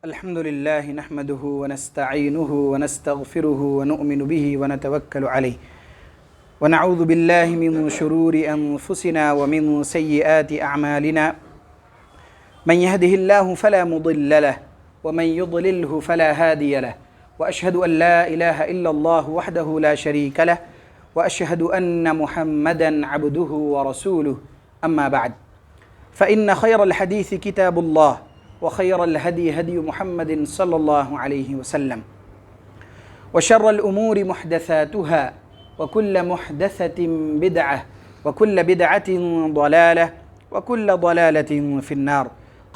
الحمد لله نحمده ونستعينه ونستغفره ونؤمن به ونتوكل عليه ونعوذ بالله من شرور أنفسنا ومن سيئات أعمالنا من يهده الله فلا مضل له ومن يضلله فلا هادي له وأشهد أن لا إله إلا الله وحده لا شريك له وأشهد أن محمدا عبده ورسوله أما بعد فإن خير الحديث كتاب الله وخير الهدي هدي محمد صلى الله عليه وسلم وشر الأمور محدثاتها وكل محدثة بدعة وكل بدعة ضلالة وكل ضلالة في النار.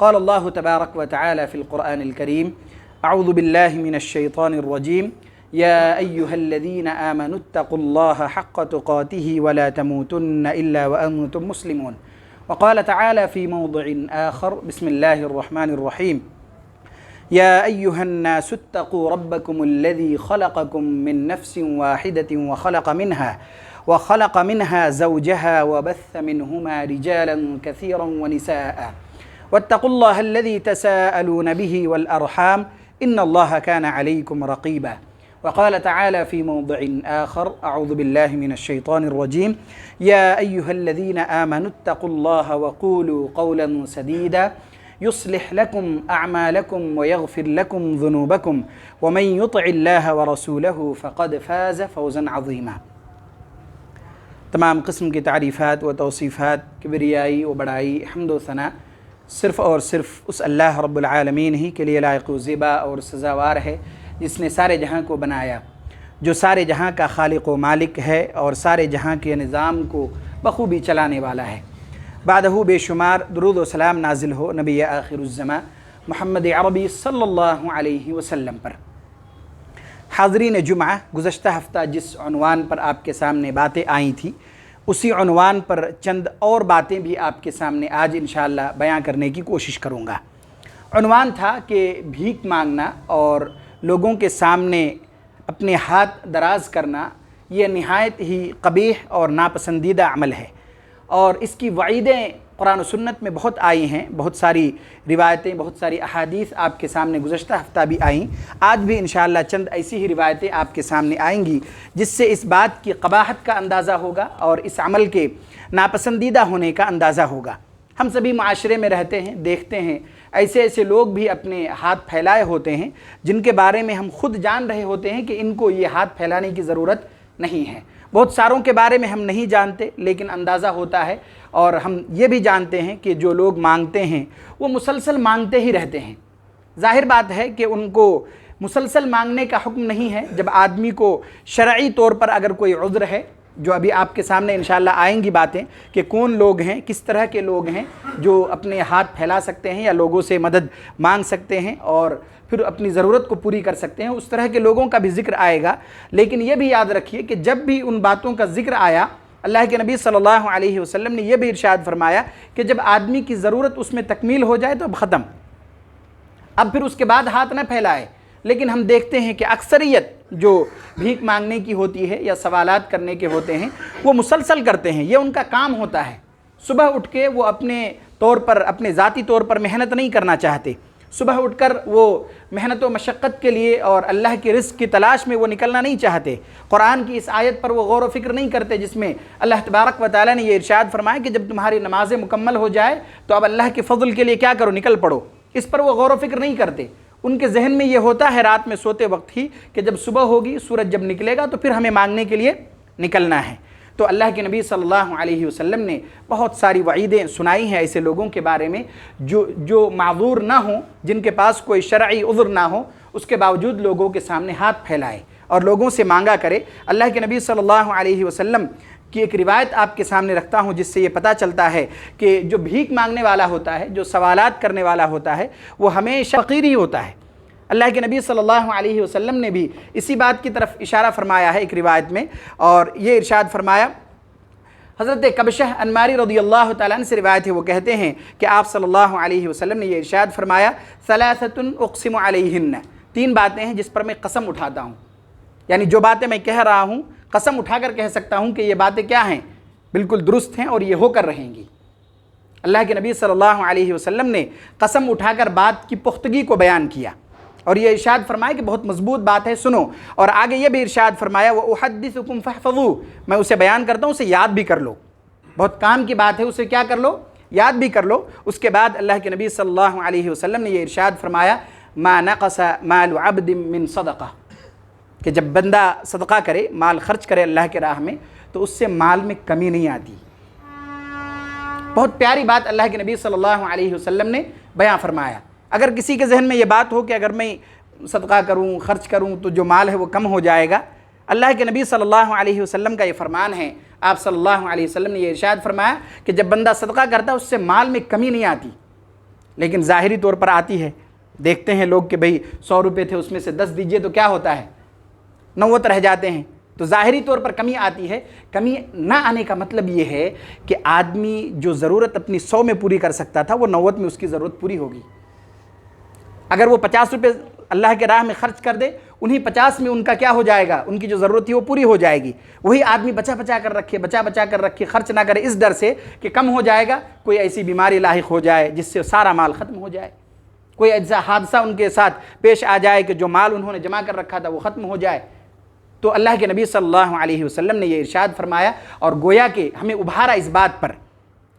قال الله تبارك وتعالى في القرآن الكريم: أعوذ بالله من الشيطان الرجيم يا أيها الذين آمنوا اتقوا الله حق تقاته ولا تموتن إلا وأنتم مسلمون. وقال تعالى في موضع آخر: بسم الله الرحمن الرحيم يا أيها الناس اتقوا ربكم الذي خلقكم من نفس واحدة وخلق منها زوجها وبث منهما رجالا كثيرا ونساء واتقوا الله الذي تساءلون به والأرحام إن الله كان عليكم رقيبا. وقال تعالى في موضع آخر: أعوذ بالله من الشيطان الرجيم يا أيها الذين آمنوا اتقوا الله وقولوا قولا سديدا يصلح لكم أعمالكم ويغفر لكم ذنوبكم ومن يطع الله ورسوله فقد فاز فوزا عظيما. تمام قسم کی تعریفات و توصیفات، کبریائی و بڑائی، حمد و ثنا صرف اور صرف اس اللہ رب العالمین ہی کے لیے لائق و زیبا اور سزاوار ہے جس نے سارے جہاں کو بنایا، جو سارے جہاں کا خالق و مالک ہے اور سارے جہاں کے نظام کو بخوبی چلانے والا ہے۔ بعدہ بے شمار درود و سلام نازل ہو نبی آخر الزماں محمد عربی صلی اللہ علیہ وسلم پر۔ حاضرین جمعہ، گزشتہ ہفتہ جس عنوان پر آپ کے سامنے باتیں آئی تھیں اسی عنوان پر چند اور باتیں بھی آپ کے سامنے آج انشاءاللہ بیان کرنے کی کوشش کروں گا۔ عنوان تھا کہ بھیک مانگنا اور لوگوں کے سامنے اپنے ہاتھ دراز کرنا یہ نہایت ہی قبیح اور ناپسندیدہ عمل ہے، اور اس کی وعیدیں قرآن و سنت میں بہت آئی ہیں، بہت ساری روایتیں، بہت ساری احادیث آپ کے سامنے گزشتہ ہفتہ بھی آئیں، آج بھی انشاءاللہ چند ایسی ہی روایتیں آپ کے سامنے آئیں گی جس سے اس بات کی قباحت کا اندازہ ہوگا اور اس عمل کے ناپسندیدہ ہونے کا اندازہ ہوگا۔ ہم سبھی معاشرے میں رہتے ہیں، دیکھتے ہیں ایسے ایسے لوگ بھی اپنے ہاتھ پھیلائے ہوتے ہیں جن کے بارے میں ہم خود جان رہے ہوتے ہیں کہ ان کو یہ ہاتھ پھیلانے کی ضرورت نہیں ہے۔ بہت ساروں کے بارے میں ہم نہیں جانتے لیکن اندازہ ہوتا ہے، اور ہم یہ بھی جانتے ہیں کہ جو لوگ مانگتے ہیں وہ مسلسل مانگتے ہی رہتے ہیں۔ ظاہر بات ہے کہ ان کو مسلسل مانگنے کا حکم نہیں ہے۔ جب آدمی کو شرعی طور پر اگر کوئی عذر ہے، جو ابھی آپ کے سامنے انشاءاللہ آئیں گی باتیں کہ کون لوگ ہیں، کس طرح کے لوگ ہیں جو اپنے ہاتھ پھیلا سکتے ہیں یا لوگوں سے مدد مانگ سکتے ہیں اور پھر اپنی ضرورت کو پوری کر سکتے ہیں، اس طرح کے لوگوں کا بھی ذکر آئے گا۔ لیکن یہ بھی یاد رکھیے کہ جب بھی ان باتوں کا ذکر آیا، اللہ کے نبی صلی اللہ علیہ وسلم نے یہ بھی ارشاد فرمایا کہ جب آدمی کی ضرورت اس میں تکمیل ہو جائے تو اب ختم، اب پھر اس کے بعد ہاتھ نہ پھیلائے۔ لیکن ہم دیکھتے ہیں کہ اکثریت جو بھیک مانگنے کی ہوتی ہے یا سوالات کرنے کے ہوتے ہیں وہ مسلسل کرتے ہیں، یہ ان کا کام ہوتا ہے۔ صبح اٹھ کے وہ اپنے طور پر، اپنے ذاتی طور پر محنت نہیں کرنا چاہتے، صبح اٹھ کر وہ محنت و مشقت کے لیے اور اللہ کے رزق کی تلاش میں وہ نکلنا نہیں چاہتے۔ قرآن کی اس آیت پر وہ غور و فکر نہیں کرتے جس میں اللہ تبارک و تعالیٰ نے یہ ارشاد فرمایا کہ جب تمہاری نمازیں مکمل ہو جائے تو اب اللہ کے فضل کے لیے کیا کرو، نکل پڑو۔ اس پر وہ غور و فکر نہیں کرتے۔ ان کے ذہن میں یہ ہوتا ہے رات میں سوتے وقت ہی کہ جب صبح ہوگی، سورج جب نکلے گا تو پھر ہمیں مانگنے کے لیے نکلنا ہے۔ تو اللہ کے نبی صلی اللہ علیہ وسلم نے بہت ساری وعیدیں سنائی ہیں ایسے لوگوں کے بارے میں جو معذور نہ ہوں، جن کے پاس کوئی شرعی عذر نہ ہو، اس کے باوجود لوگوں کے سامنے ہاتھ پھیلائے اور لوگوں سے مانگا کرے۔ اللہ کے نبی صلی اللہ علیہ وسلم کی ایک روایت آپ کے سامنے رکھتا ہوں جس سے یہ پتہ چلتا ہے کہ جو بھیک مانگنے والا ہوتا ہے، جو سوالات کرنے والا ہوتا ہے، وہ ہمیشہ فقیر ہی ہوتا ہے۔ اللہ کے نبی صلی اللہ علیہ وسلم نے بھی اسی بات کی طرف اشارہ فرمایا ہے ایک روایت میں، اور یہ ارشاد فرمایا، حضرت کبشہ انماری رضی اللہ تعالیٰ عنہ سے روایت ہے، وہ کہتے ہیں کہ آپ صلی اللہ علیہ وسلم نے یہ ارشاد فرمایا، ثلاثۃ اقسم علیہن، تین باتیں ہیں جس پر میں قسم اٹھاتا ہوں، یعنی جو باتیں میں کہہ رہا ہوں قسم اٹھا کر کہہ سکتا ہوں کہ یہ باتیں کیا ہیں، بالکل درست ہیں اور یہ ہو کر رہیں گی۔ اللہ کے نبی صلی اللہ علیہ وسلم نے قسم اٹھا کر بات کی پختگی کو بیان کیا اور یہ ارشاد فرمایا کہ بہت مضبوط بات ہے، سنو۔ اور آگے یہ بھی ارشاد فرمایا وَأُحَدِّثُكُمْ فَاحْفَظُوا، میں اسے بیان کرتا ہوں، اسے یاد بھی کر لو، بہت کام کی بات ہے، اسے کیا کر لو؟ یاد بھی کر لو۔ اس کے بعد اللہ کے نبی صلی اللہ علیہ وسلم نے یہ ارشاد فرمایا مَا نَقَصَ مَالُ عَبْدٍ مِّن صَدَقَةٍ، کہ جب بندہ صدقہ کرے، مال خرچ کرے اللہ کے راہ میں، تو اس سے مال میں کمی نہیں آتی۔ بہت پیاری بات اللہ کے نبی صلی اللہ علیہ وسلم نے بیان فرمایا۔ اگر کسی کے ذہن میں یہ بات ہو کہ اگر میں صدقہ کروں، خرچ کروں تو جو مال ہے وہ کم ہو جائے گا، اللہ کے نبی صلی اللہ علیہ وسلم کا یہ فرمان ہے، آپ صلی اللہ علیہ وسلم نے یہ ارشاد فرمایا کہ جب بندہ صدقہ کرتا ہے اس سے مال میں کمی نہیں آتی، لیکن ظاہری طور پر آتی ہے۔ دیکھتے ہیں لوگ کہ بھئی 100 روپے تھے اس میں سے 10 دیجئے تو کیا ہوتا ہے، 90 رہ جاتے ہیں، تو ظاہری طور پر کمی آتی ہے۔ کمی نہ آنے کا مطلب یہ ہے کہ آدمی جو ضرورت اپنی 100 میں پوری کر سکتا تھا وہ 90 میں اس کی ضرورت پوری ہوگی۔ اگر وہ 50 روپے اللہ کے راہ میں خرچ کر دے، انہی 50 میں ان کا کیا ہو جائے گا، ان کی جو ضرورت تھی وہ پوری ہو جائے گی۔ وہی آدمی بچا بچا کر رکھے، خرچ نہ کرے اس ڈر سے کہ کم ہو جائے گا، کوئی ایسی بیماری لاحق ہو جائے جس سے سارا مال ختم ہو جائے، کوئی ایسا حادثہ ان کے ساتھ پیش آ جائے کہ جو مال انہوں نے جمع کر رکھا تھا وہ ختم ہو جائے۔ تو اللہ کے نبی صلی اللہ علیہ وسلم نے یہ ارشاد فرمایا اور گویا کہ ہمیں ابھارا اس بات پر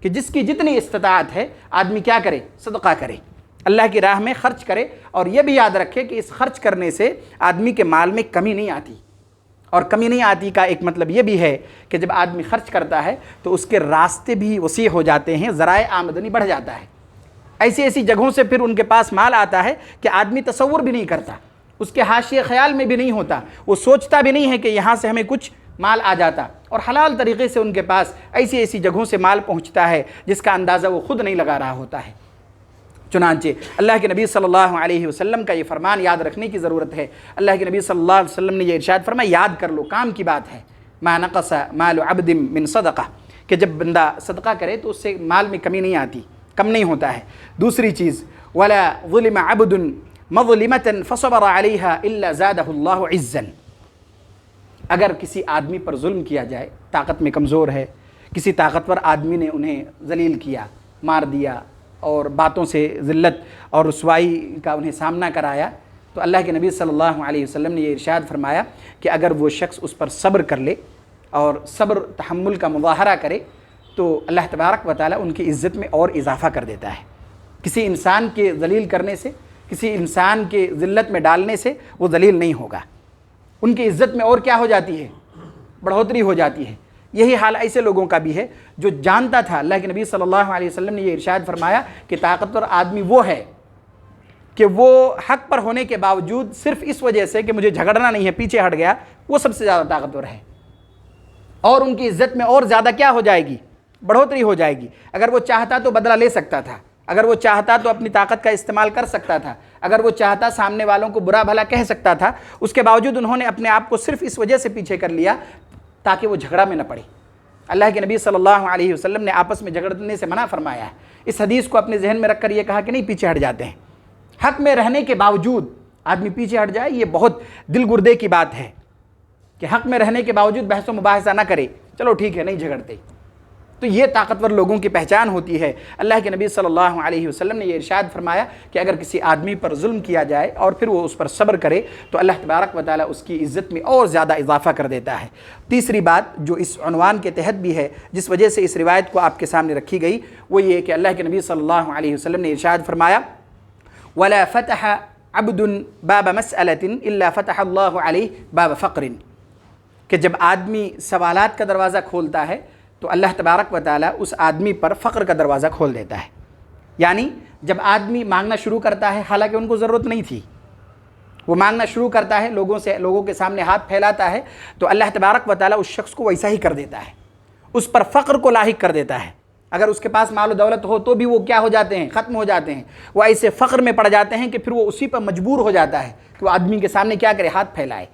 کہ جس کی جتنی استطاعت ہے آدمی کیا کرے، صدقہ کرے، اللہ کی راہ میں خرچ کرے، اور یہ بھی یاد رکھے کہ اس خرچ کرنے سے آدمی کے مال میں کمی نہیں آتی۔ اور کمی نہیں آتی کا ایک مطلب یہ بھی ہے کہ جب آدمی خرچ کرتا ہے تو اس کے راستے بھی وسیع ہو جاتے ہیں، ذرائع آمدنی بڑھ جاتا ہے۔ ایسی ایسی جگہوں سے پھر ان کے پاس مال آتا ہے کہ آدمی تصور بھی نہیں کرتا، اس کے حاشیے خیال میں بھی نہیں ہوتا، وہ سوچتا بھی نہیں ہے کہ یہاں سے ہمیں کچھ مال آ جاتا، اور حلال طریقے سے ان کے پاس ایسی ایسی جگہوں سے مال پہنچتا ہے جس کا اندازہ وہ خود نہیں لگا رہا ہوتا ہے۔ چنانچہ اللہ کے نبی صلی اللہ علیہ وسلم کا یہ فرمان یاد رکھنے کی ضرورت ہے۔ اللہ کے نبی صلی اللہ علیہ وسلم نے یہ ارشاد فرمایا، یاد کر لو، کام کی بات ہے، ما نقص مال عبد من صدقہ، کہ جب بندہ صدقہ کرے تو اس سے مال میں کمی نہیں آتی، کم نہیں ہوتا ہے۔ دوسری چیز، ولا ظلم عبد مظلمة فصبر عليها الا زاده اللہ عزا، اگر کسی آدمی پر ظلم کیا جائے، طاقت میں کمزور ہے، کسی طاقتور آدمی نے انہیں ذلیل کیا، مار دیا اور باتوں سے ذلت اور رسوائی کا انہیں سامنا کرایا، تو اللہ کے نبی صلی اللہ علیہ وسلم نے یہ ارشاد فرمایا کہ اگر وہ شخص اس پر صبر کر لے اور صبر تحمل کا مظاہرہ کرے تو اللہ تبارک و تعالیٰ ان کی عزت میں اور اضافہ کر دیتا ہے۔ کسی انسان کے ذلیل کرنے سے، کسی انسان کے ذلت میں ڈالنے سے وہ ذلیل نہیں ہوگا، ان کی عزت میں اور کیا ہو جاتی ہے، بڑھوتری ہو جاتی ہے۔ یہی حال ایسے لوگوں کا بھی ہے جو جانتا تھا، اللہ کے نبی صلی اللہ علیہ وسلم نے یہ ارشاد فرمایا کہ طاقتور آدمی وہ ہے کہ وہ حق پر ہونے کے باوجود صرف اس وجہ سے کہ مجھے جھگڑنا نہیں ہے پیچھے ہٹ گیا، وہ سب سے زیادہ طاقتور ہے، اور ان کی عزت میں اور زیادہ کیا ہو جائے گی، بڑھوتری ہو جائے گی۔ اگر وہ چاہتا تو بدلہ لے سکتا تھا، اگر وہ چاہتا تو اپنی طاقت کا استعمال کر سکتا تھا، اگر وہ چاہتا سامنے والوں کو برا بھلا کہہ سکتا تھا، اس کے باوجود انہوں نے اپنے آپ کو صرف اس وجہ سے پیچھے کر لیا تاکہ وہ جھگڑا میں نہ پڑے۔ اللہ کے نبی صلی اللہ علیہ وسلم نے آپس میں جھگڑنے سے منع فرمایا ہے۔ اس حدیث کو اپنے ذہن میں رکھ کر یہ کہا کہ نہیں پیچھے ہٹ جاتے ہیں، حق میں رہنے کے باوجود آدمی پیچھے ہٹ جائے، یہ بہت دل گردے کی بات ہے کہ حق میں رہنے کے باوجود بحث و مباحثہ نہ کرے، چلو ٹھیک ہے نہیں جھگڑتے، تو یہ طاقتور لوگوں کی پہچان ہوتی ہے۔ اللہ کے نبی صلی اللہ علیہ وسلم نے یہ ارشاد فرمایا کہ اگر کسی آدمی پر ظلم کیا جائے اور پھر وہ اس پر صبر کرے تو اللہ تبارک و تعالیٰ اس کی عزت میں اور زیادہ اضافہ کر دیتا ہے۔ تیسری بات جو اس عنوان کے تحت بھی ہے، جس وجہ سے اس روایت کو آپ کے سامنے رکھی گئی، وہ یہ کہ اللہ کے نبی صلی اللہ علیہ وسلم نے ارشاد فرمایا وَلَا فَتَحَ عَبْدٌ بَابَ مَسْأَلَةٍ إِلَّا فَتَحَ اللَّهُ عَلَيْهِ بَابَ فَقْرٍ، کہ جب آدمی سوالات کا دروازہ کھولتا ہے تو اللہ تبارک و تعالیٰ اس آدمی پر فقر کا دروازہ کھول دیتا ہے۔ یعنی جب آدمی مانگنا شروع کرتا ہے، حالانکہ ان کو ضرورت نہیں تھی، وہ مانگنا شروع کرتا ہے، لوگوں کے سامنے ہاتھ پھیلاتا ہے، تو اللہ تبارک و تعالیٰ اس شخص کو ویسا ہی کر دیتا ہے، اس پر فقر کو لاحق کر دیتا ہے۔ اگر اس کے پاس مال و دولت ہو تو بھی وہ کیا ہو جاتے ہیں، ختم ہو جاتے ہیں، وہ ایسے فقر میں پڑ جاتے ہیں کہ پھر وہ اسی پر مجبور ہو جاتا ہے کہ وہ آدمی کے سامنے کیا کرے، ہاتھ پھیلائے۔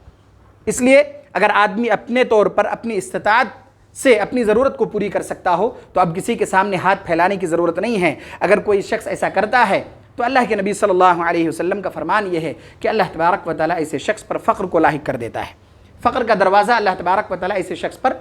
اس لیے اگر آدمی اپنے طور پر اپنی استطاعت سے اپنی ضرورت کو پوری کر سکتا ہو تو اب کسی کے سامنے ہاتھ پھیلانے کی ضرورت نہیں ہے۔ اگر کوئی شخص ایسا کرتا ہے تو اللہ کے نبی صلی اللہ علیہ وسلم کا فرمان یہ ہے کہ اللہ تبارک و تعالیٰ ایسے شخص پر فقر کو لاحق کر دیتا ہے، فقر کا دروازہ اللہ تبارک و تعالیٰ ایسے شخص پر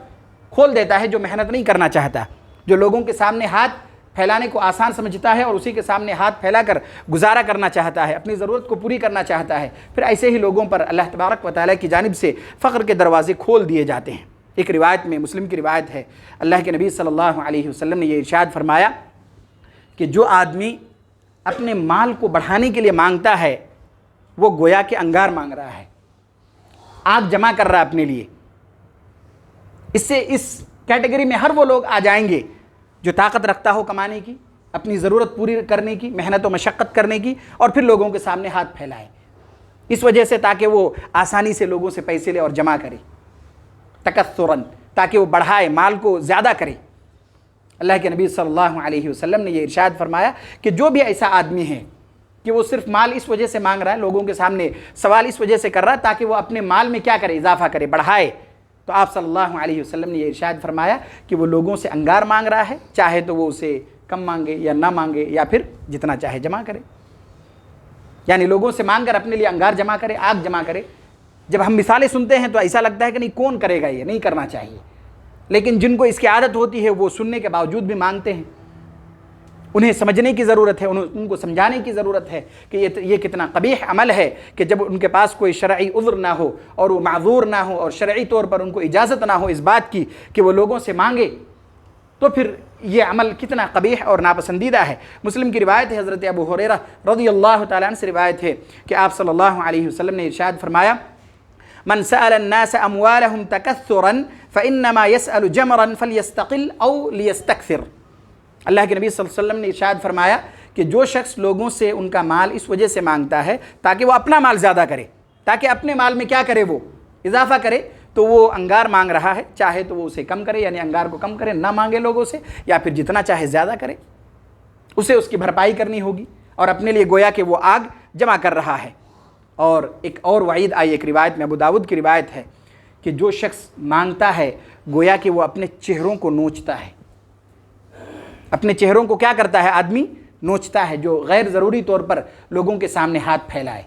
کھول دیتا ہے جو محنت نہیں کرنا چاہتا، جو لوگوں کے سامنے ہاتھ پھیلانے کو آسان سمجھتا ہے اور اسی کے سامنے ہاتھ پھیلا کر گزارا کرنا چاہتا ہے، اپنی ضرورت کو پوری کرنا چاہتا ہے، پھر ایسے ہی لوگوں پر اللہ تبارک و تعالیٰ کی جانب سے فقر کے دروازے کھول دیے جاتے ہیں۔ ایک روایت میں، مسلم کی روایت ہے، اللہ کے نبی صلی اللہ علیہ وسلم نے یہ ارشاد فرمایا کہ جو آدمی اپنے مال کو بڑھانے کے لیے مانگتا ہے وہ گویا کہ انگار مانگ رہا ہے، آگ جمع کر رہا ہے اپنے لیے۔ اس سے اس کیٹیگری میں ہر وہ لوگ آ جائیں گے جو طاقت رکھتا ہو کمانے کی، اپنی ضرورت پوری کرنے کی، محنت و مشقت کرنے کی، اور پھر لوگوں کے سامنے ہاتھ پھیلائے اس وجہ سے تاکہ وہ آسانی سے لوگوں سے پیسے لے اور جمع کرے، تکثراً، تاکہ وہ بڑھائے، مال کو زیادہ کرے۔ اللہ کے نبی صلی اللہ علیہ وسلم نے یہ ارشاد فرمایا کہ جو بھی ایسا آدمی ہے کہ وہ صرف مال اس وجہ سے مانگ رہا ہے، لوگوں کے سامنے سوال اس وجہ سے کر رہا ہے تاکہ وہ اپنے مال میں کیا کرے، اضافہ کرے، بڑھائے، تو آپ صلی اللہ علیہ وسلم نے یہ ارشاد فرمایا کہ وہ لوگوں سے انگار مانگ رہا ہے، چاہے تو وہ اسے کم مانگے یا نہ مانگے، یا پھر جتنا چاہے جمع کرے، یعنی لوگوں سے مانگ کر اپنے لیے انگار جمع کرے، آگ جمع کرے۔ جب ہم مثالیں سنتے ہیں تو ایسا لگتا ہے کہ نہیں، کون کرے گا، یہ نہیں کرنا چاہیے، لیکن جن کو اس کی عادت ہوتی ہے وہ سننے کے باوجود بھی مانگتے ہیں۔ انہیں سمجھنے کی ضرورت ہے، ان کو سمجھانے کی ضرورت ہے کہ یہ کتنا قبیح عمل ہے کہ جب ان کے پاس کوئی شرعی عذر نہ ہو اور وہ معذور نہ ہو اور شرعی طور پر ان کو اجازت نہ ہو اس بات کی کہ وہ لوگوں سے مانگے، تو پھر یہ عمل کتنا قبیح اور ناپسندیدہ ہے۔ مسلم کی روایت ہے، حضرت ابو ہریرہ رضی اللہ تعالیٰ عنہ سے روایت ہے کہ آپ صلی اللہ علیہ وسلم نے ارشاد فرمایا، من سأل الناس اموالهم تكثرا فانما يسأل جمرا فليستقل او ليستكثر۔ اللہ کے نبی صلی اللہ علیہ وسلم نے ارشاد فرمایا کہ جو شخص لوگوں سے ان کا مال اس وجہ سے مانگتا ہے تاکہ وہ اپنا مال زیادہ کرے، تاکہ اپنے مال میں کیا کرے، وہ اضافہ کرے، تو وہ انگار مانگ رہا ہے، چاہے تو وہ اسے کم کرے، یعنی انگار کو کم کرے، نہ مانگے لوگوں سے، یا پھر جتنا چاہے زیادہ کرے، اسے اس کی بھرپائی کرنی ہوگی، اور اپنے لیے گویا کہ وہ آگ جمع کر رہا ہے۔ اور ایک اور وعید آئی ایک روایت میں، ابو داؤد کی روایت ہے کہ جو شخص مانگتا ہے گویا کہ وہ اپنے چہروں کو نوچتا ہے، اپنے چہروں کو کیا کرتا ہے، آدمی نوچتا ہے، جو غیر ضروری طور پر لوگوں کے سامنے ہاتھ پھیلائے۔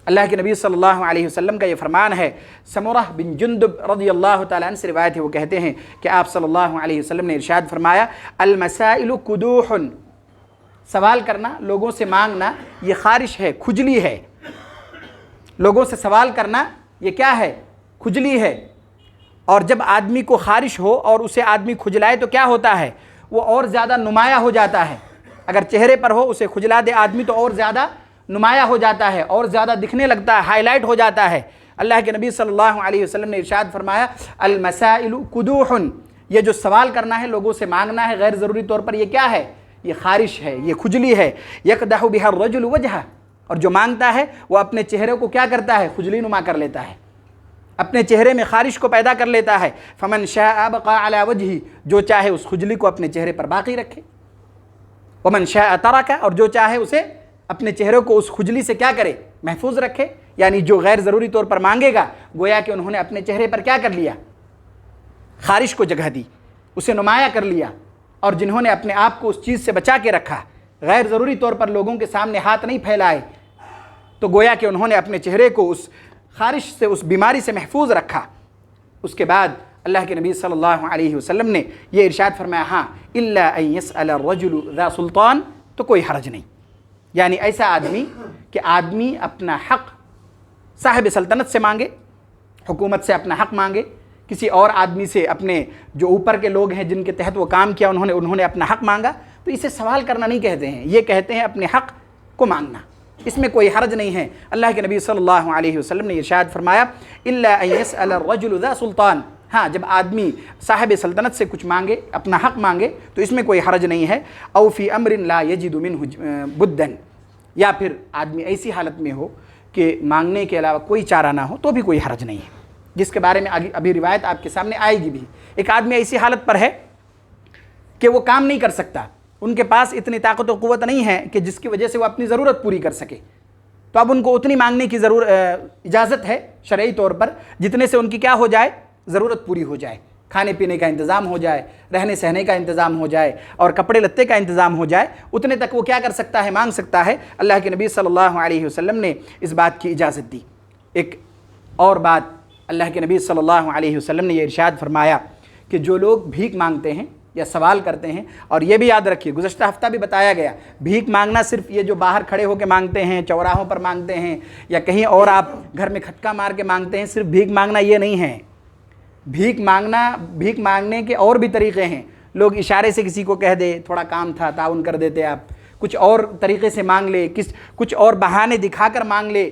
اللہ کے نبی صلی اللہ علیہ وسلم کا یہ فرمان ہے، سمرہ بن جندب رضی اللہ تعالیٰ عنہ سے روایت ہے، وہ کہتے ہیں کہ آپ صلی اللہ علیہ وسلم نے ارشاد فرمایا، المسائل قدوح، سوال کرنا، لوگوں سے مانگنا، یہ خارش ہے، کھجلی ہے۔ لوگوں سے سوال کرنا یہ کیا ہے، کھجلی ہے، اور جب آدمی کو خارش ہو اور اسے آدمی کھجلائے تو کیا ہوتا ہے، وہ اور زیادہ نمایاں ہو جاتا ہے۔ اگر چہرے پر ہو، اسے کھجلا دے آدمی تو اور زیادہ نمایاں ہو جاتا ہے، اور زیادہ دکھنے لگتا ہے، ہائی لائٹ ہو جاتا ہے۔ اللہ کے نبی صلی اللہ علیہ وسلم نے ارشاد فرمایا، المسائل قدوح، یہ جو سوال کرنا ہے، لوگوں سے مانگنا ہے غیر ضروری طور پر، یہ کیا ہے، یہ خارش ہے، یہ کھجلی ہے۔ یقدح بها الرجل وجهه، اور جو مانگتا ہے وہ اپنے چہرے کو کیا کرتا ہے، کھجلی نما کر لیتا ہے، اپنے چہرے میں خارش کو پیدا کر لیتا ہے۔ فمن شاء بقى على وجهه، جو چاہے اس کھجلی کو اپنے چہرے پر باقی رکھے، ومن شاء ترک، اور جو چاہے اسے اپنے چہرے کو اس کھجلی سے کیا کرے، محفوظ رکھے۔ یعنی جو غیر ضروری طور پر مانگے گا گویا کہ انہوں نے اپنے چہرے پر کیا کر لیا، خارش کو جگہ دی، اسے نمایاں کر لیا، اور جنہوں نے اپنے آپ کو اس چیز سے بچا کے رکھا، غیر ضروری طور پر لوگوں کے سامنے ہاتھ نہیں پھیلائے، تو گویا کہ انہوں نے اپنے چہرے کو اس خارش سے، اس بیماری سے محفوظ رکھا۔ اس کے بعد اللہ کے نبی صلی اللہ علیہ وسلم نے یہ ارشاد فرمایا، ہاں الا ان يسأل الرجل ذا سلطان، تو کوئی حرج نہیں، یعنی ایسا آدمی کہ آدمی اپنا حق صاحب سلطنت سے مانگے، حکومت سے اپنا حق مانگے، کسی اور آدمی سے، اپنے جو اوپر کے لوگ ہیں جن کے تحت وہ کام کیا انہوں نے اپنا حق مانگا، تو اسے سوال کرنا نہیں کہتے ہیں، یہ کہتے ہیں اپنے حق کو مانگنا، اس میں کوئی حرج نہیں ہے۔ اللہ کے نبی صلی اللہ علیہ وسلم نے ارشاد فرمایا، الا ان يسأل الرجل ذا سلطان، ہاں جب آدمی صاحب سلطنت سے کچھ مانگے، اپنا حق مانگے، تو اس میں کوئی حرج نہیں ہے۔ او فی امر لا یجد منہ بدا، یا پھر آدمی ایسی حالت میں ہو کہ مانگنے کے علاوہ کوئی چارہ نہ ہو، تو بھی کوئی حرج نہیں ہے، جس کے بارے میں ابھی روایت آپ کے سامنے آئے گی بھی۔ ایک آدمی ایسی حالت پر ہے کہ وہ کام نہیں کر سکتا، ان کے پاس اتنی طاقت و قوت نہیں ہے کہ جس کی وجہ سے وہ اپنی ضرورت پوری کر سکے، تو اب ان کو اتنی مانگنے کی اجازت ہے شرعی طور پر جتنے سے ان کی کیا ہو جائے، ضرورت پوری ہو جائے، کھانے پینے کا انتظام ہو جائے، رہنے سہنے کا انتظام ہو جائے، اور کپڑے لتے کا انتظام ہو جائے، اتنے تک وہ کیا کر سکتا ہے، مانگ سکتا ہے۔ اللہ کے نبی صلی اللہ علیہ وسلم نے اس بات کی اجازت دی۔ ایک اور بات، اللہ کے نبی صلی اللہ علیہ وسلم نے یہ ارشاد فرمایا کہ جو لوگ بھیک مانگتے ہیں، یا سوال کرتے ہیں۔ اور یہ بھی یاد رکھیے، گزشتہ ہفتہ بھی بتایا گیا، بھیک مانگنا صرف یہ جو باہر کھڑے ہو کے مانگتے ہیں، چوراہوں پر مانگتے ہیں، یا کہیں اور آپ گھر میں کھٹکا مار کے مانگتے ہیں، صرف بھیک مانگنا یہ نہیں ہے۔ بھیک مانگنے کے اور بھی طریقے ہیں۔ لوگ اشارے سے کسی کو کہہ دے تھوڑا کام تھا تعاون کر دیتے آپ، کچھ اور طریقے سے مانگ لے، کچھ اور بہانے دکھا کر مانگ لے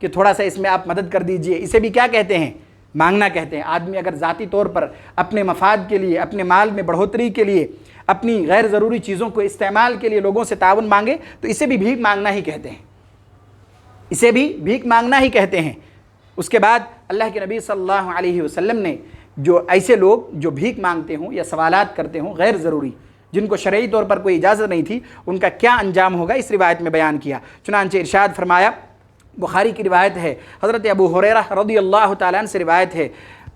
کہ تھوڑا سا اس میں آپ مدد کر دیجئے، اسے بھی کیا کہتے ہیں؟ مانگنا کہتے ہیں۔ آدمی اگر ذاتی طور پر اپنے مفاد کے لیے، اپنے مال میں بڑھوتری کے لیے، اپنی غیر ضروری چیزوں کو استعمال کے لیے لوگوں سے تعاون مانگے تو اسے بھی بھیک مانگنا ہی کہتے ہیں، اسے بھی بھیک مانگنا ہی کہتے ہیں۔ اس کے بعد اللہ کے نبی صلی اللہ علیہ وسلم نے جو ایسے لوگ جو بھیک مانگتے ہوں یا سوالات کرتے ہوں غیر ضروری، جن کو شرعی طور پر کوئی اجازت نہیں تھی، ان کا کیا انجام ہوگا اس روایت میں بیان کیا۔ چنانچہ ارشاد فرمایا، بخاری کی روایت ہے، حضرت ابو ہریرہ رضی اللہ تعالیٰ عنہ سے روایت ہے،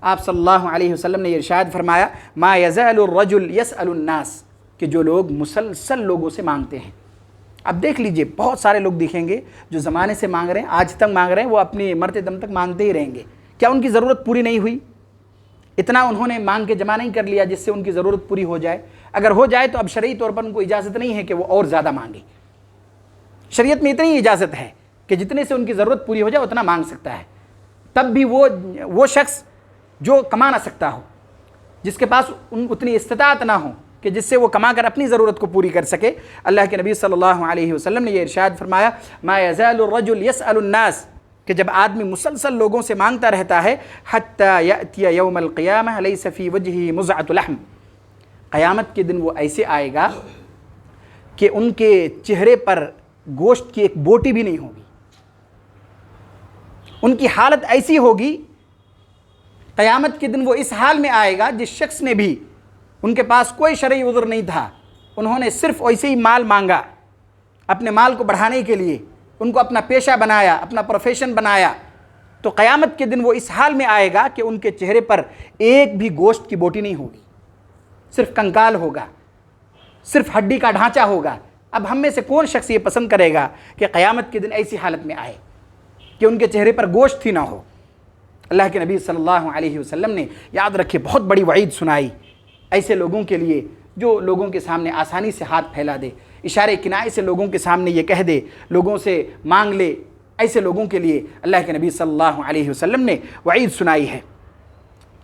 آپ صلی اللہ علیہ وسلم نے ارشاد فرمایا، ما یزال الرجل یسأل الناس، کہ جو لوگ مسلسل لوگوں سے مانگتے ہیں۔ اب دیکھ لیجئے بہت سارے لوگ دکھیں گے جو زمانے سے مانگ رہے ہیں، آج تک مانگ رہے ہیں، وہ اپنی مرتے دم تک مانگتے ہی رہیں گے۔ کیا ان کی ضرورت پوری نہیں ہوئی؟ اتنا انہوں نے مانگ کے جمع نہیں کر لیا جس سے ان کی ضرورت پوری ہو جائے؟ اگر ہو جائے تو اب شرعی طور پر ان کو اجازت نہیں ہے کہ وہ اور زیادہ مانگیں۔ شریعت میں اتنی اجازت ہے کہ جتنے سے ان کی ضرورت پوری ہو جائے اتنا مانگ سکتا ہے۔ تب بھی وہ شخص جو کما نہ سکتا ہو، جس کے پاس اتنی استطاعت نہ ہو کہ جس سے وہ کما کر اپنی ضرورت کو پوری کر سکے، اللہ کے نبی صلی اللہ علیہ وسلم نے یہ ارشاد فرمایا، ما یزال الرجل یسأل الناس، کہ جب آدمی مسلسل لوگوں سے مانگتا رہتا ہے، حتی یأتی یوم القیامہ لیس فی وجہہ مزعۃ لحم، قیامت کے دن وہ ایسے آئے گا کہ ان کے چہرے پر گوشت کی ایک بوٹی بھی نہیں ہوگی۔ ان کی حالت ایسی ہوگی، قیامت کے دن وہ اس حال میں آئے گا جس شخص نے بھی، ان کے پاس کوئی شرعی عذر نہیں تھا، انہوں نے صرف ویسے ہی مال مانگا اپنے مال کو بڑھانے کے لیے، ان کو اپنا پیشہ بنایا، اپنا پروفیشن بنایا، تو قیامت کے دن وہ اس حال میں آئے گا کہ ان کے چہرے پر ایک بھی گوشت کی بوٹی نہیں ہوگی، صرف کنکال ہوگا، صرف ہڈی کا ڈھانچہ ہوگا۔ اب ہم میں سے کون شخص یہ پسند کرے گا کہ قیامت کے دن ایسی حالت میں آئے کہ ان کے چہرے پر گوشت ہی نہ ہو؟ اللہ کے نبی صلی اللہ علیہ وسلم نے یاد رکھے بہت بڑی وعید سنائی ایسے لوگوں کے لیے جو لوگوں کے سامنے آسانی سے ہاتھ پھیلا دے، اشارے کنائے سے لوگوں کے سامنے یہ کہہ دے، لوگوں سے مانگ لے، ایسے لوگوں کے لیے اللہ کے نبی صلی اللہ علیہ وسلم نے وعید سنائی ہے۔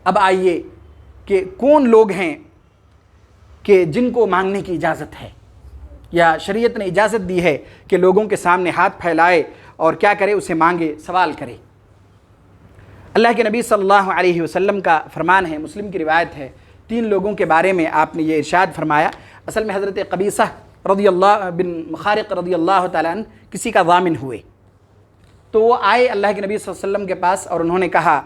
اب آئیے کہ کون لوگ ہیں کہ جن کو مانگنے کی اجازت ہے یا شریعت نے اجازت دی ہے کہ لوگوں کے سامنے ہاتھ پھیلائے اور کیا کرے، اسے مانگے، سوال کرے۔ اللہ کے نبی صلی اللہ علیہ وسلم کا فرمان ہے، مسلم کی روایت ہے، 3 لوگوں کے بارے میں آپ نے یہ ارشاد فرمایا۔ اصل میں حضرت قبیصہ رضی اللہ بن مخارق رضی اللہ تعالیٰ عنہ کسی کا ضامن ہوئے، تو وہ آئے اللہ کے نبی صلی اللہ علیہ وسلم کے پاس اور انہوں نے کہا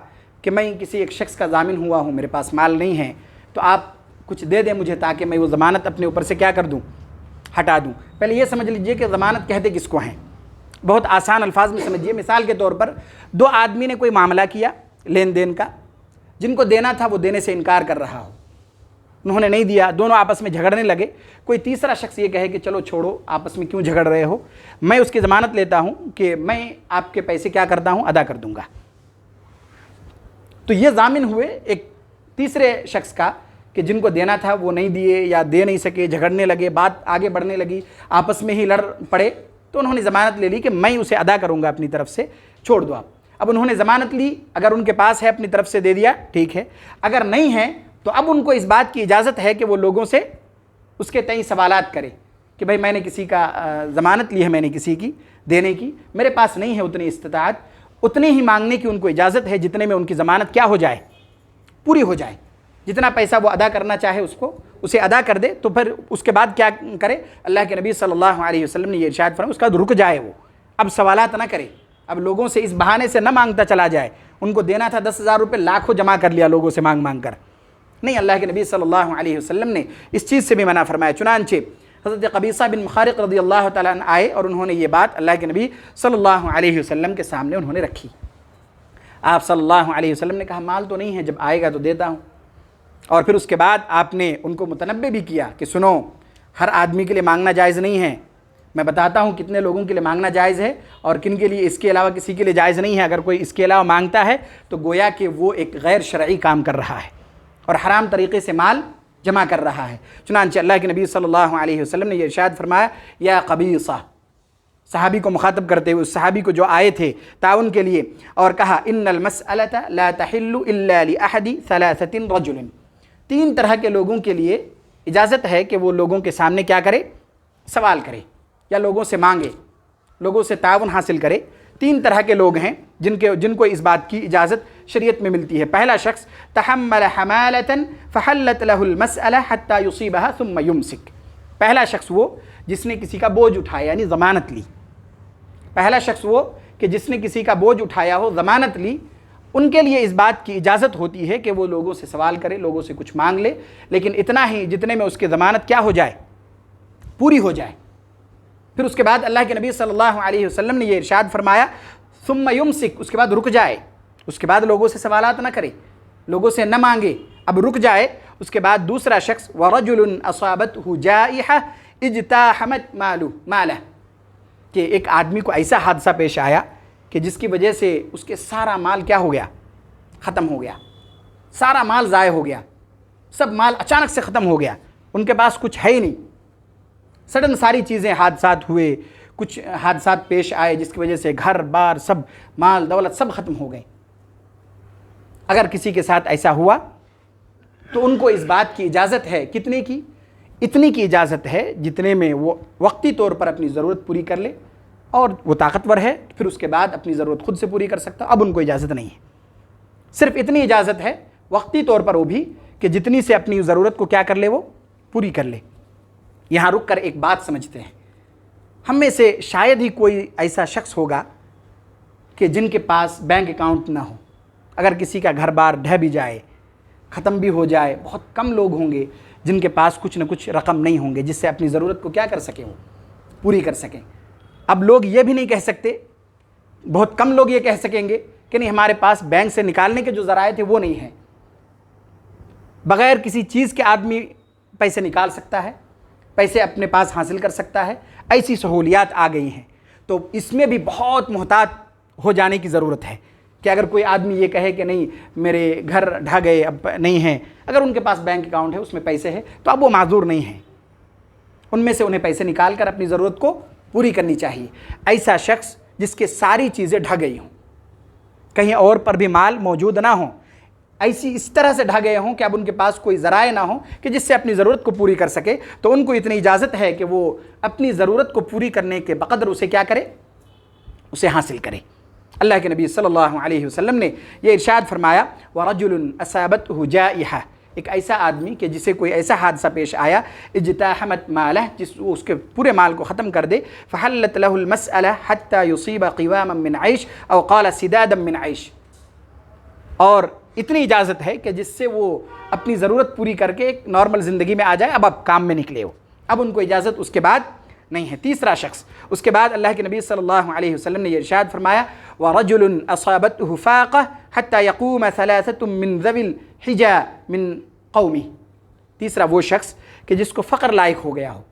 کہ میں کسی ایک شخص کا ضامن ہوا ہوں، میرے پاس مال نہیں ہے، تو آپ کچھ دے دیں مجھے تاکہ میں وہ ضمانت اپنے اوپر سے کیا کر دوں، ہٹا دوں۔ پہلے یہ سمجھ لیجئے کہ ضمانت کہتے کس کو ہیں، بہت آسان الفاظ میں سمجھیے۔ مثال کے طور پر 2 آدمی نے کوئی معاملہ کیا لین دین کا، جن کو دینا تھا وہ دینے سے انکار کر رہا ہو، انہوں نے نہیں دیا، دونوں آپس میں جھگڑنے لگے، کوئی تیسرا شخص یہ کہے کہ چلو چھوڑو، آپس میں کیوں جھگڑ رہے ہو، میں اس کی ضمانت لیتا ہوں کہ میں آپ کے پیسے کیا کرتا ہوں، ادا کر دوں گا۔ تو یہ ضامن ہوئے ایک تیسرے شخص کا کہ جن کو دینا تھا وہ نہیں دیے یا دے نہیں سکے، جھگڑنے لگے، بات آگے بڑھنے لگی، آپس میں ہی لڑ پڑے، تو انہوں نے ضمانت لے لی کہ میں اسے ادا کروں گا اپنی طرف سے، چھوڑ دو آپ۔ اب انہوں نے ضمانت لی، اگر ان کے پاس ہے اپنی طرف سے دے دیا، ٹھیک ہے، اگر نہیں ہے تو اب ان کو اس بات کی اجازت ہے کہ وہ لوگوں سے اس کے تئیں سوالات کرے کہ بھائی میں نے کسی کا ضمانت لی ہے، میں نے کسی کی دینے کی، میرے پاس نہیں ہے اتنی استطاعت، اتنی ہی مانگنے کی ان کو اجازت ہے جتنے میں ان کی ضمانت کیا ہو جائے، پوری ہو جائے۔ جتنا پیسہ وہ ادا کرنا چاہے اسے ادا کر دے، تو پھر اس کے بعد کیا کرے؟ اللہ کے نبی صلی اللہ علیہ وسلم نے یہ ارشاد فرمایا اس کا رک جائے، وہ اب سوالات نہ کرے، اب لوگوں سے اس بہانے سے نہ مانگتا چلا جائے، ان کو دینا تھا 10,000 روپے، لاکھوں جمع کر لیا لوگوں سے مانگ مانگ کر، نہیں، اللہ کے نبی صلی اللہ علیہ وسلم نے اس چیز سے بھی منع فرمایا۔ چنانچہ حضرت قبیصہ بن مخارق رضی اللہ تعالیٰ عنہ آئے اور انہوں نے یہ بات اللہ کے نبی صلی اللہ علیہ وسلم کے سامنے انہوں نے رکھی۔ آپ صلی اللہ علیہ وسلم نے کہا مال تو نہیں ہے، جب آئے گا تو دیتا ہوں۔ اور پھر اس کے بعد آپ نے ان کو متنبہ بھی کیا کہ سنو، ہر آدمی کے لیے مانگنا جائز نہیں ہے، میں بتاتا ہوں کتنے لوگوں کے لیے مانگنا جائز ہے اور کن کے لیے اس کے علاوہ کسی کے لیے جائز نہیں ہے۔ اگر کوئی اس کے علاوہ مانگتا ہے تو گویا کہ وہ ایک غیر شرعی کام کر رہا ہے اور حرام طریقے سے مال جمع کر رہا ہے۔ چنانچہ اللہ کے نبی صلی اللہ علیہ وسلم نے یہ ارشاد فرمایا، یا قبیصہ، صحابی کو مخاطب کرتے ہوئے، اس صحابی کو جو آئے تھے تعاون کے لیے، اور کہا ان المسألۃ لا تحل الا لأحد ثلاثۃ رجل، 3 طرح کے لوگوں کے لیے اجازت ہے کہ وہ لوگوں کے سامنے کیا کرے؟ سوال کرے یا لوگوں سے مانگے، لوگوں سے تعاون حاصل کرے۔ 3 طرح کے لوگ ہیں جن کو اس بات کی اجازت شریعت میں ملتی ہے۔ پہلا شخص تحمل حمالۃ فحلت له المسألہ حتی یصیبها ثم یمسک، پہلا شخص وہ جس نے کسی کا بوجھ اٹھایا یعنی ضمانت لی، پہلا شخص وہ کہ جس نے کسی کا بوجھ اٹھایا ہو، ضمانت لی، ان کے لیے اس بات کی اجازت ہوتی ہے کہ وہ لوگوں سے سوال کرے، لوگوں سے کچھ مانگ لے، لیکن اتنا ہی جتنے میں اس کی ضمانت کیا ہو جائے؟ پوری ہو جائے۔ پھر اس کے بعد اللہ کے نبی صلی اللہ علیہ وسلم نے یہ ارشاد فرمایا ثم یمسک، اس کے بعد رک جائے، اس کے بعد لوگوں سے سوالات نہ کرے، لوگوں سے نہ مانگے، اب رک جائے۔ اس کے بعد دوسرا شخص ورجل اصابته جائحہ اجتاحمت مالہ، کہ ایک آدمی کو ایسا حادثہ پیش آیا کہ جس کی وجہ سے اس کے سارا مال کیا ہو گیا؟ ختم ہو گیا، سارا مال ضائع ہو گیا، سب مال اچانک سے ختم ہو گیا، ان کے پاس کچھ ہے ہی نہیں، سڈن ساری چیزیں حادثات ہوئے، کچھ حادثات پیش آئے جس کی وجہ سے گھر بار سب مال دولت سب ختم ہو گئے۔ اگر کسی کے ساتھ ایسا ہوا تو ان کو اس بات کی اجازت ہے، کتنے کی؟ اتنی کی اجازت ہے جتنے میں وہ وقتی طور پر اپنی ضرورت پوری کر لے، اور وہ طاقتور ہے پھر اس کے بعد اپنی ضرورت خود سے پوری کر سکتا۔ اب ان کو اجازت نہیں ہے، صرف اتنی اجازت ہے وقتی طور پر وہ بھی کہ جتنی سے اپنی ضرورت کو کیا کر لے، وہ پوری کر لے۔ یہاں رک کر ایک بات سمجھتے ہیں، ہم میں سے شاید ہی کوئی ایسا شخص ہوگا کہ جن کے پاس بینک اکاؤنٹ نہ ہو۔ اگر کسی کا گھر بار ڈھہ بھی جائے، ختم بھی ہو جائے، بہت کم لوگ ہوں گے جن کے پاس کچھ نہ کچھ رقم نہیں ہوں گے جس سے اپنی ضرورت کو کیا کر سکیں، وہ پوری کر سکیں۔ اب لوگ یہ بھی نہیں کہہ سکتے، بہت کم لوگ یہ کہہ سکیں گے کہ نہیں ہمارے پاس بینک سے نکالنے کے جو ذرائع تھے وہ نہیں ہیں۔ بغیر کسی چیز کے آدمی پیسے نکال سکتا ہے، پیسے اپنے پاس حاصل کر سکتا ہے، ایسی سہولیات آ گئی ہیں۔ تو اس میں بھی بہت محتاط ہو جانے کی ضرورت ہے کہ اگر کوئی آدمی یہ کہے کہ نہیں میرے گھر ڈھہ گئے اب نہیں ہیں، اگر ان کے پاس بینک اکاؤنٹ ہے اس میں پیسے ہیں تو اب وہ معذور نہیں ہیں، ان میں سے انہیں پیسے نکال کر اپنی ضرورت کو پوری کرنی چاہیے۔ ایسا شخص جس کے ساری چیزیں ڈھہ گئی ہوں، کہیں اور پر بھی مال موجود نہ ہوں، ایسی اس طرح سے ڈھہ گئے ہوں کہ اب ان کے پاس کوئی ذرائع نہ ہوں کہ جس سے اپنی ضرورت کو پوری کر سکے، تو ان کو اتنی اجازت ہے کہ وہ اپنی ضرورت کو پوری کرنے کے بقدر اسے کیا کرے، اسے حاصل کرے۔ اللہ کے نبی صلی اللہ علیہ وسلم نے یہ ارشاد فرمایا وَرَجُلٌ أَصَابَتْهُ جَائِحَةٌ، ایک ایسا آدمی کہ جسے کوئی ایسا حادثہ پیش آیا اجتاحمت مالہ، جس وہ اس کے پورے مال کو ختم کر دے، فحلت له المسألہ حتی یصیب قواما من عیش او قال سدادا من عیش، اور اتنی اجازت ہے کہ جس سے وہ اپنی ضرورت پوری کر کے ایک نارمل زندگی میں آ جائے، اب کام میں نکلے ہو، اب ان کو اجازت اس کے بعد نہیں ہے۔ تیسرا شخص، اس کے بعد اللہ کے نبی صلی اللہ علیہ وسلم نے یہ ارشاد فرمایا وَرَجُلٌ أَصَابَتْهُ فَاقَةٌ حَتَّى يَقُومَ ثَلَاثَةٌ مِّن ذَوِي الْحِجَى مِن قَوْمِهِ، تیسرا وہ شخص کہ جس کو فقر لائق ہو گیا ہو،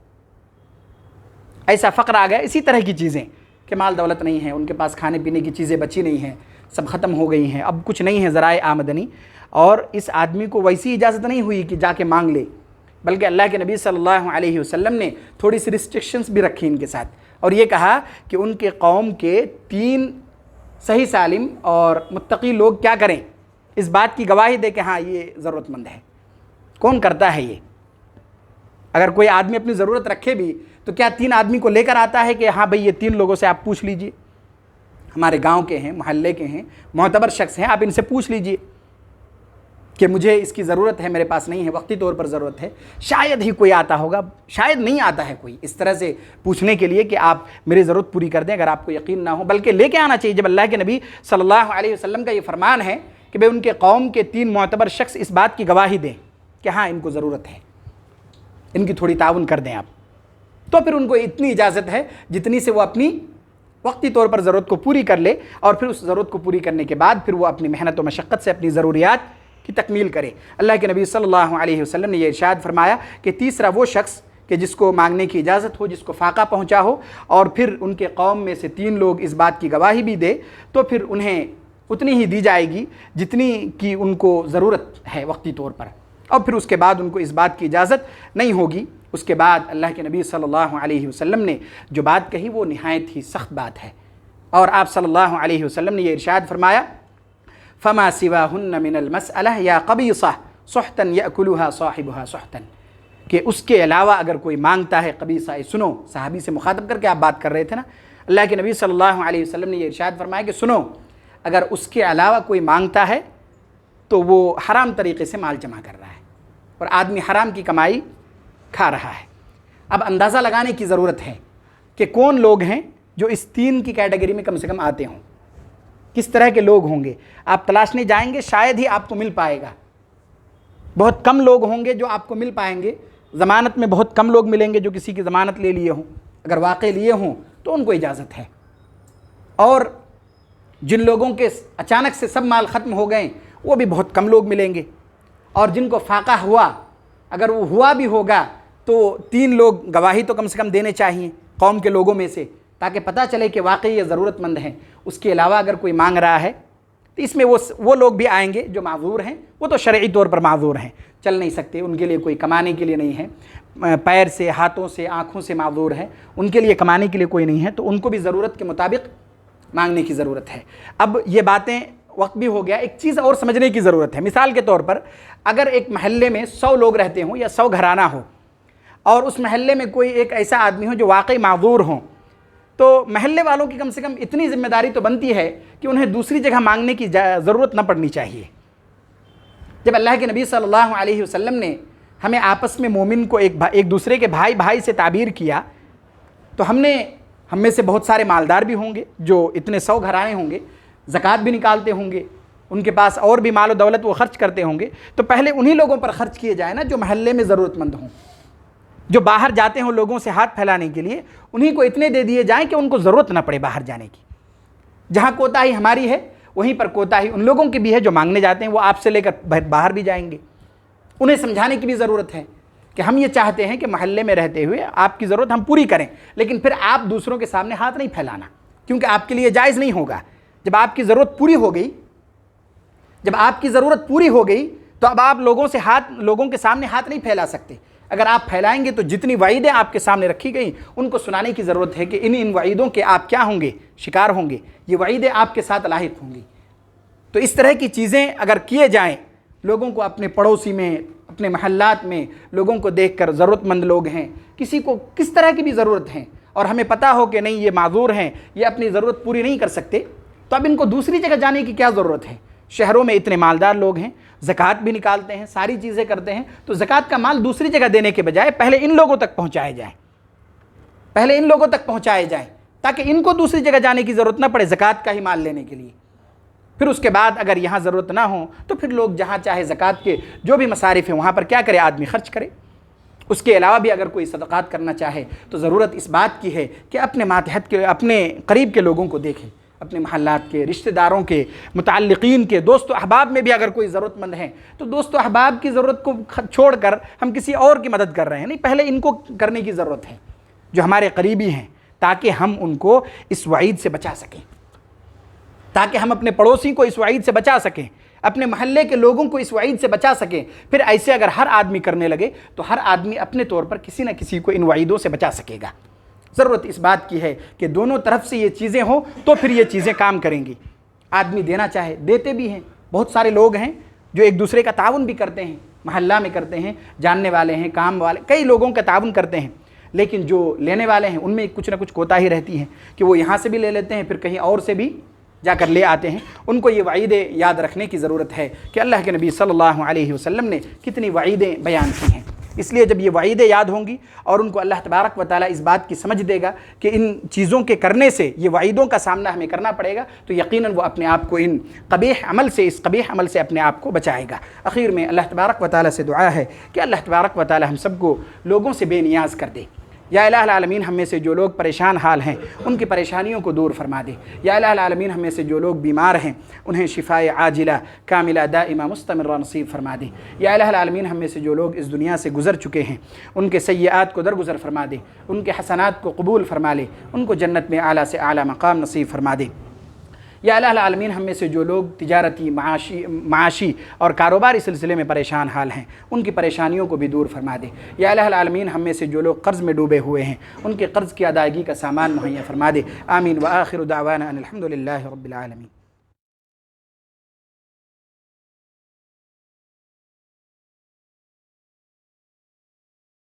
ایسا فقر آ گیا، اسی طرح کی چیزیں کہ مال دولت نہیں ہے، ان کے پاس کھانے پینے کی چیزیں بچی نہیں ہیں، سب ختم ہو گئی ہیں، اب کچھ نہیں ہے ذرائع آمدنی، اور اس آدمی کو ویسی اجازت نہیں ہوئی کہ جا کے مانگ لے، بلکہ اللہ کے نبی صلی اللہ علیہ وسلم نے تھوڑی سی ریسٹرکشنز بھی رکھی ان کے ساتھ، اور یہ کہا کہ ان کے قوم کے 3 صحیح سالم اور متقی لوگ کیا کریں، اس بات کی گواہی دے کہ ہاں یہ ضرورت مند ہے۔ کون کرتا ہے یہ؟ اگر کوئی آدمی اپنی ضرورت رکھے بھی تو کیا 3 آدمی کو لے کر آتا ہے کہ ہاں بھئی یہ 3 لوگوں سے آپ پوچھ لیجئے، ہمارے گاؤں کے ہیں، محلے کے ہیں، معتبر شخص ہیں، آپ ان سے پوچھ لیجئے کہ مجھے اس کی ضرورت ہے، میرے پاس نہیں ہے، وقتی طور پر ضرورت ہے۔ شاید ہی کوئی آتا ہوگا، شاید نہیں آتا ہے کوئی اس طرح سے پوچھنے کے لیے کہ آپ میری ضرورت پوری کر دیں اگر آپ کو یقین نہ ہو، بلکہ لے کے آنا چاہیے۔ جب اللہ کے نبی صلی اللہ علیہ وسلم کا یہ فرمان ہے کہ بھئی ان کے قوم کے 3 معتبر شخص اس بات کی گواہی دیں کہ ہاں ان کو ضرورت ہے، ان کی تھوڑی تعاون کر دیں آپ، تو پھر ان کو اتنی اجازت ہے جتنی سے وہ اپنی وقتی طور پر ضرورت کو پوری کر لے، اور پھر اس ضرورت کو پوری کرنے کے بعد پھر وہ اپنی محنت و مشقت سے اپنی ضروریات کی تکمیل کرے۔ اللہ کے نبی صلی اللہ علیہ وسلم نے یہ ارشاد فرمایا کہ تیسرا وہ شخص کہ جس کو مانگنے کی اجازت ہو، جس کو فاقہ پہنچا ہو، اور پھر ان کے قوم میں سے 3 لوگ اس بات کی گواہی بھی دے، تو پھر انہیں اتنی ہی دی جائے گی جتنی کی ان کو ضرورت ہے وقتی طور پر۔ اور پھر اس کے بعد ان کو اس بات کی اجازت نہیں ہوگی۔ اس کے بعد اللہ کے نبی صلی اللہ علیہ وسلم نے جو بات کہی وہ نہایت ہی سخت بات ہے، اور آپ صلی اللہ علیہ وسلم نے یہ ارشاد فرمایا فما سواہن من المسألہ یا قبیصہ سحتا یأکلها صاحبها سحتا، کہ اس کے علاوہ اگر کوئی مانگتا ہے قبیصہ، سنو، صحابی سے مخاطب کر کے آپ بات کر رہے تھے نا، اللہ کے نبی صلی اللہ علیہ وسلم نے یہ ارشاد فرمایا کہ سنو، اگر اس کے علاوہ کوئی مانگتا ہے تو وہ حرام طریقے سے مال جمع کر رہا ہے، اور آدمی حرام کی کمائی کھا رہا ہے۔ اب اندازہ لگانے کی ضرورت ہے کہ کون لوگ ہیں جو اس تین کی کیٹیگری میں کم سے کم آتے ہوں، کس طرح کے لوگ ہوں گے۔ آپ تلاشنے جائیں گے شاید ہی آپ کو مل پائے گا، بہت کم لوگ ہوں گے جو آپ کو مل پائیں گے، ضمانت میں بہت کم لوگ ملیں گے جو کسی کی ضمانت لے لیے ہوں، اگر واقع لیے ہوں تو ان کو اجازت ہے، اور جن لوگوں کے اچانک سے سب مال ختم ہو گئے وہ بھی بہت کم لوگ ملیں گے، اور جن کو فاقہ ہوا، اگر وہ ہوا بھی ہوگا تو 3 لوگ گواہی تو کم سے کم دینے چاہیے قوم کے لوگوں میں سے، تاکہ پتہ چلے کہ واقعی یہ ضرورت مند ہیں۔ اس کے علاوہ اگر کوئی مانگ رہا ہے تو اس میں وہ لوگ بھی آئیں گے جو معذور ہیں، وہ تو شرعی طور پر معذور ہیں، چل نہیں سکتے، ان کے لیے کوئی کمانے کے لیے نہیں ہے، پیر سے، ہاتھوں سے، آنکھوں سے معذور ہیں، ان کے لیے کمانے کے لیے کوئی نہیں ہے، تو ان کو بھی ضرورت کے مطابق مانگنے کی ضرورت ہے۔ اب یہ باتیں وقت بھی ہو گیا، ایک چیز اور سمجھنے کی ضرورت ہے۔ مثال کے طور پر اگر ایک محلے میں 100 لوگ رہتے ہوں یا 100 گھرانہ ہو، اور اس محلے میں کوئی ایک ایسا آدمی ہو جو واقعی معذور ہوں، تو محلے والوں کی کم سے کم اتنی ذمہ داری تو بنتی ہے کہ انہیں دوسری جگہ مانگنے کی ضرورت نہ پڑنی چاہیے۔ جب اللہ کے نبی صلی اللہ علیہ وسلم نے ہمیں آپس میں مومن کو ایک دوسرے کے بھائی سے تعبیر کیا، تو ہم میں سے بہت سارے مالدار بھی ہوں گے جو اتنے 100 گھرانے ہوں گے، زکوٰۃ بھی نکالتے ہوں گے، ان کے پاس اور بھی مال و دولت وہ خرچ کرتے ہوں گے، تو پہلے انہی لوگوں پر خرچ کیے جائیں نا جو محلے میں ضرورت مند ہوں، جو باہر جاتے ہوں لوگوں سے ہاتھ پھیلانے کے لیے، انہی کو اتنے دے دیے جائیں کہ ان کو ضرورت نہ پڑے باہر جانے کی۔ جہاں کوتاہی ہماری ہے وہیں پر کوتاہی ان لوگوں کی بھی ہے جو مانگنے جاتے ہیں، وہ آپ سے لے کر باہر بھی جائیں گے۔ انہیں سمجھانے کی بھی ضرورت ہے کہ ہم یہ چاہتے ہیں کہ محلے میں رہتے ہوئے آپ کی ضرورت ہم پوری کریں، لیکن پھر آپ دوسروں کے سامنے ہاتھ نہیں پھیلانا، کیونکہ آپ کے لیے جائز نہیں ہوگا۔ جب آپ کی ضرورت پوری ہو گئی، تو اب آپ لوگوں کے سامنے ہاتھ نہیں پھیلا سکتے۔ اگر آپ پھیلائیں گے تو جتنی وعیدیں آپ کے سامنے رکھی گئیں ان کو سنانے کی ضرورت ہے کہ ان وعیدوں کے آپ کیا ہوں گے، شکار ہوں گے، یہ وعیدیں آپ کے ساتھ لاحق ہوں گی۔ تو اس طرح کی چیزیں اگر کیے جائیں، لوگوں کو اپنے پڑوسی میں، اپنے محلات میں لوگوں کو دیکھ کر ضرورت مند لوگ ہیں، کسی کو کس طرح کی بھی ضرورت ہے، اور ہمیں پتہ ہو کہ نہیں یہ معذور ہیں، یہ اپنی ضرورت پوری نہیں کر سکتے، تو اب ان کو دوسری جگہ جانے کی کیا ضرورت ہے؟ شہروں میں اتنے مالدار لوگ ہیں، زکوٰۃ بھی نکالتے ہیں، ساری چیزیں کرتے ہیں، تو زکوٰۃ کا مال دوسری جگہ دینے کے بجائے پہلے ان لوگوں تک پہنچائے جائیں، تاکہ ان کو دوسری جگہ جانے کی ضرورت نہ پڑے زکوٰۃ کا ہی مال لینے کے لیے۔ پھر اس کے بعد اگر یہاں ضرورت نہ ہو تو پھر لوگ جہاں چاہے زکوٰۃ کے جو بھی مصارف ہیں وہاں پر کیا کرے، آدمی خرچ کرے۔ اس کے علاوہ بھی اگر کوئی صدقات کرنا چاہے تو ضرورت اس بات کی ہے کہ اپنے ماتحت کے، اپنے قریب کے لوگوں کو دیکھے، اپنے محلات کے، رشتہ داروں کے، متعلقین کے، دوست و احباب میں بھی اگر کوئی ضرورت مند ہیں تو دوست و احباب کی ضرورت کو چھوڑ کر ہم کسی اور کی مدد کر رہے ہیں، نہیں، پہلے ان کو کرنے کی ضرورت ہے جو ہمارے قریبی ہیں، تاکہ ہم ان کو اس وعید سے بچا سکیں، تاکہ ہم اپنے پڑوسی کو اس وعید سے بچا سکیں، اپنے محلے کے لوگوں کو اس وعید سے بچا سکیں۔ پھر ایسے اگر ہر آدمی کرنے لگے تو ہر آدمی اپنے طور پر کسی نہ کسی کو ان وعیدوں سے بچا سکے گا۔ ضرورت اس بات کی ہے کہ دونوں طرف سے یہ چیزیں ہوں تو پھر یہ چیزیں کام کریں گی۔ آدمی دینا چاہے، دیتے بھی ہیں، بہت سارے لوگ ہیں جو ایک دوسرے کا تعاون بھی کرتے ہیں، محلہ میں کرتے ہیں، جاننے والے ہیں، کام والے، کئی لوگوں کا تعاون کرتے ہیں، لیکن جو لینے والے ہیں ان میں کچھ نہ کچھ کوتاہی رہتی ہے کہ وہ یہاں سے بھی لے لیتے ہیں، پھر کہیں اور سے بھی جا کر لے آتے ہیں۔ ان کو یہ وعیدیں یاد رکھنے کی ضرورت ہے کہ اللہ کے نبی صلی اللہ علیہ وسلم نے کتنی وعیدیں بیان کی ہیں۔ اس لیے جب یہ وعیدیں یاد ہوں گی اور ان کو اللہ تبارک و تعالیٰ اس بات کی سمجھ دے گا کہ ان چیزوں کے کرنے سے یہ وعیدوں کا سامنا ہمیں کرنا پڑے گا، تو یقیناً وہ اپنے آپ کو ان قبیح عمل سے اپنے آپ کو بچائے گا۔ اخیر میں اللہ تبارک و تعالیٰ سے دعا ہے کہ اللہ تبارک و تعالیٰ ہم سب کو لوگوں سے بے نیاز کر دے۔ یا الہ العالمین ہم میں سے جو لوگ پریشان حال ہیں ان کی پریشانیوں کو دور فرما دے۔ یا الہ العالمین ہم میں سے جو لوگ بیمار ہیں انہیں شفائے عاجلہ کاملہ دائمہ مستمرہ نصیب فرما دے۔ یا الہ العالمین ہم میں سے جو لوگ اس دنیا سے گزر چکے ہیں ان کے سیئات کو درگزر فرما دے، ان کے حسنات کو قبول فرما لے، ان کو جنت میں اعلیٰ سے اعلیٰ مقام نصیب فرما دے۔ یا الہ العالمین ہم میں سے جو لوگ تجارتی معاشی اور کاروباری سلسلے میں پریشان حال ہیں ان کی پریشانیوں کو بھی دور فرما دے۔ یا الہ العالمین ہم میں سے جو لوگ قرض میں ڈوبے ہوئے ہیں ان کے قرض کی ادائیگی کا سامان مہیا فرما دے۔ آمین وآخر دعوانا ان الحمد للہ رب العالمین۔